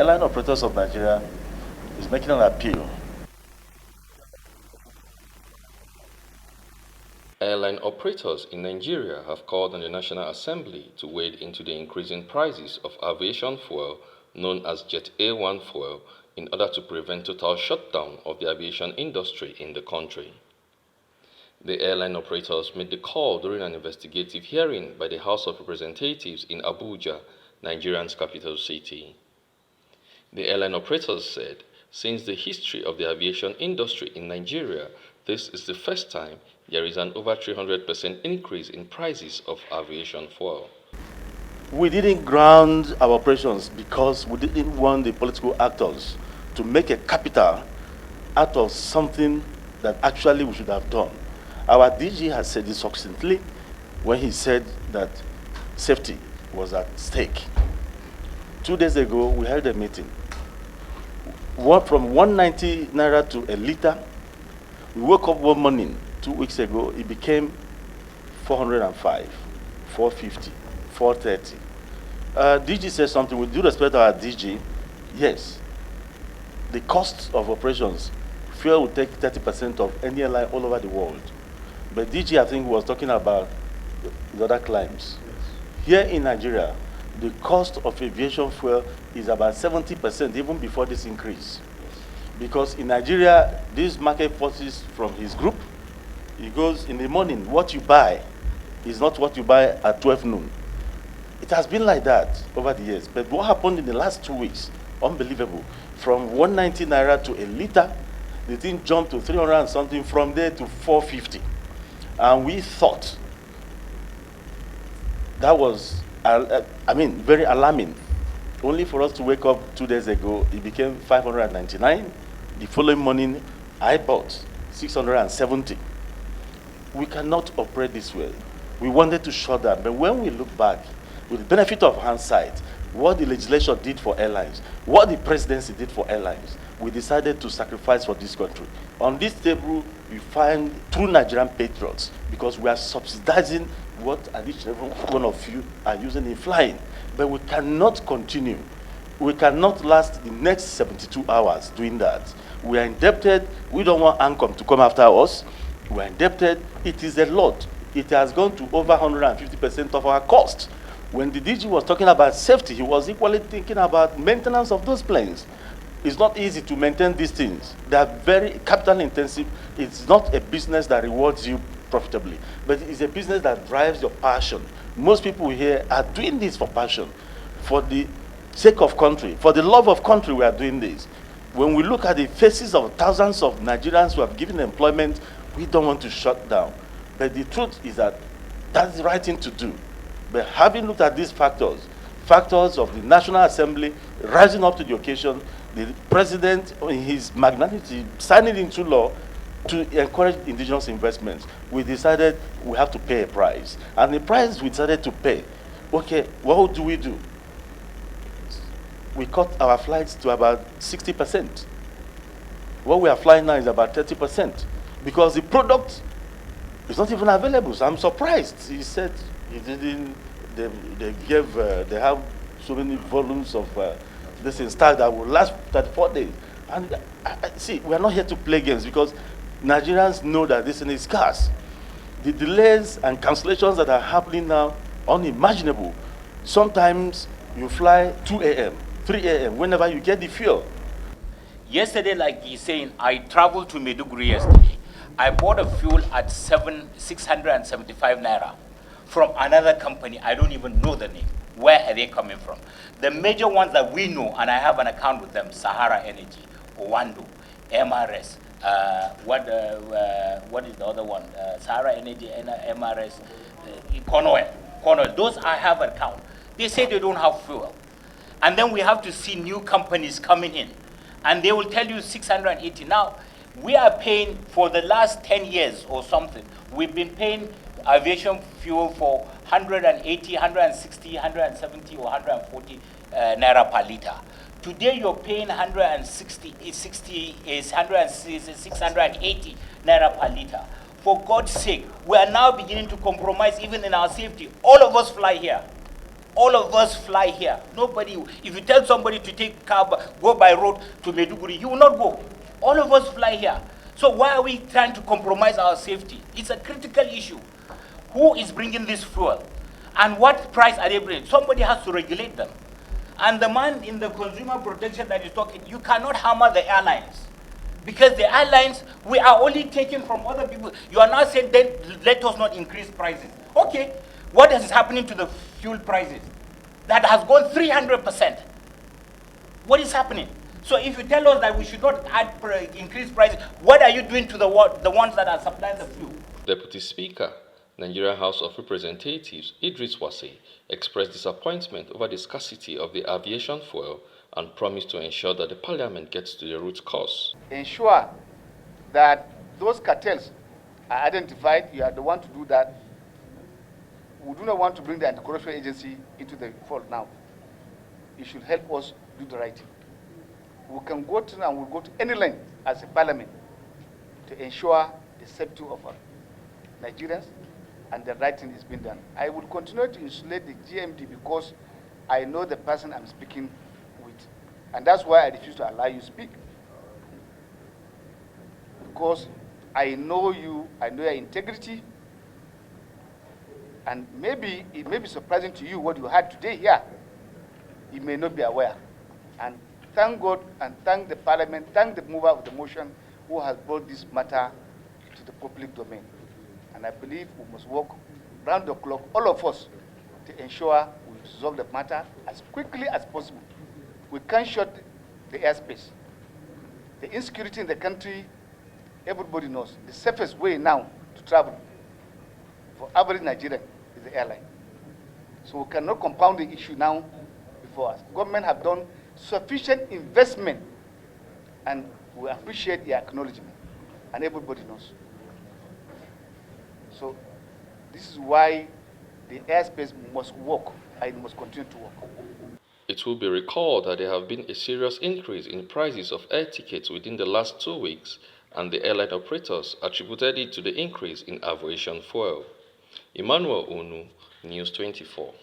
Airline Operators of Nigeria is making an appeal. Airline operators in Nigeria have called on the National Assembly to wade into the increasing prices of aviation fuel known as Jet A1 fuel in order to prevent total shutdown of the aviation industry in the country. The airline operators made the call during an investigative hearing by the House of Representatives in Abuja, Nigeria's capital city. The airline operators said, since the history of the aviation industry in Nigeria, this is the first time there is an over 300% increase in prices of aviation fuel. We didn't ground our operations because we didn't want the political actors to make a capital out of something that actually we should have done. Our DG has said it succinctly when he said that safety was at stake. 2 days ago, we held a meeting. From 190 naira to a liter, we woke up one morning 2 weeks ago, it became 405, 450, 430. DG says something. With due respect to our DG, yes, the cost of operations, fuel will take 30% of any airline all over the world. But DG, I think, was talking about the other climes. Yes. Here in Nigeria, the cost of aviation fuel is about 70% even before this increase. Yes. Because in Nigeria, this market forces from his group, he goes in the morning, what you buy is not what you buy at 12 noon. It has been like that over the years. But what happened in the last 2 weeks, unbelievable. From 190 naira to a liter, the thing jumped to 300 and something, from there to 450. And we thought that was, very alarming. Only for us to wake up 2 days ago, it became 599. The following morning, I bought 670. We cannot operate this way. We wanted to shut down, but when we look back, with the benefit of hindsight, what the legislation did for airlines, what the presidency did for airlines, we decided to sacrifice for this country. On this table, we find true Nigerian patriots because we are subsidizing what each one of you are using in flying. But we cannot continue. We cannot last the next 72 hours doing that. We are indebted. We don't want ANCOM to come after us. We are indebted. It is a lot. It has gone to over 150% of our cost. When the DG was talking about safety, he was equally thinking about maintenance of those planes. It's not easy to maintain these things. They are very capital intensive. It's not a business that rewards you profitably, but it's a business that drives your passion. Most people here are doing this for passion, for the sake of country, for the love of country. We are doing this. When we look at the faces of thousands of Nigerians who have given employment, we don't want to shut down. But the truth is that that's the right thing to do. But having looked at these factors of the National Assembly rising up to the occasion, the president, in his magnanimity, signing into law to encourage indigenous investments, we decided we have to pay a price. And the price we decided to pay, okay, what do? We cut our flights to about 60%. What we are flying now is about 30%, because the product is not even available. So I'm surprised. He said he didn't. They have so many volumes of this in stock that will last 34 days. And see, we are not here to play games, because Nigerians know that this thing is scarce. The delays and cancellations that are happening now, unimaginable. Sometimes you fly 2 a.m., 3 a.m., whenever you get the fuel. Yesterday, like he's saying, I traveled to Maiduguri yesterday. I bought a fuel at 675 naira from another company. I don't even know the name. Where are they coming from? The major ones that we know, and I have an account with them: Sahara Energy, Owando, MRS. What is the other one? Sahara Energy, MRS, Conoil. Those I have an account. They say they don't have fuel. And then we have to see new companies coming in, and they will tell you 680. Now, we are paying for the last 10 years or something. We've been paying aviation fuel for 180, 160, 170, or 140 naira per liter. Today you're paying 680 naira per liter. For God's sake, we are now beginning to compromise even in our safety. All of us fly here. All of us fly here. Nobody, if you tell somebody to take cab, go by road to Maiduguri, he will not go. All of us fly here. So why are we trying to compromise our safety? It's a critical issue. Who is bringing this fuel? And what price are they bringing? Somebody has to regulate them. And the man in the consumer protection that is talking, you cannot hammer the airlines. Because the airlines, we are only taking from other people. You are now saying, then let us not increase prices. Okay, what is happening to the fuel prices? That has gone 300%. What is happening? So if you tell us that we should not increase prices, what are you doing to the ones that are supplying the fuel? Deputy Speaker, Nigerian House of Representatives Idris Wase expressed disappointment over the scarcity of the aviation fuel and promised to ensure that the parliament gets to the root cause. Ensure that those cartels are identified. You are the one to do that. We do not want to bring the anti-corruption agency into the fold now. You should help us do the right thing. We can go to and we'll go to any length as a parliament to ensure the safety of our Nigerians and the right thing is being done. I will continue to insulate the GMD because I know the person I'm speaking with. And that's why I refuse to allow you to speak. Because I know you, I know your integrity, and maybe it may be surprising to you what you had today here. You may not be aware. And thank God and thank the parliament, thank the mover of the motion who has brought this matter to the public domain. And I believe we must work round the clock, all of us, to ensure we resolve the matter as quickly as possible. We can't shut the airspace. The insecurity in the country, everybody knows. The safest way now to travel for average Nigerian is the airline. So we cannot compound the issue now before us. Government have done sufficient investment, and we appreciate the acknowledgement, and everybody knows. So this is why the airspace must work, and it must continue to work. It will be recalled that there have been a serious increase in prices of air tickets within the last 2 weeks, and the airline operators attributed it to the increase in aviation fuel. Emmanuel Onu, News 24.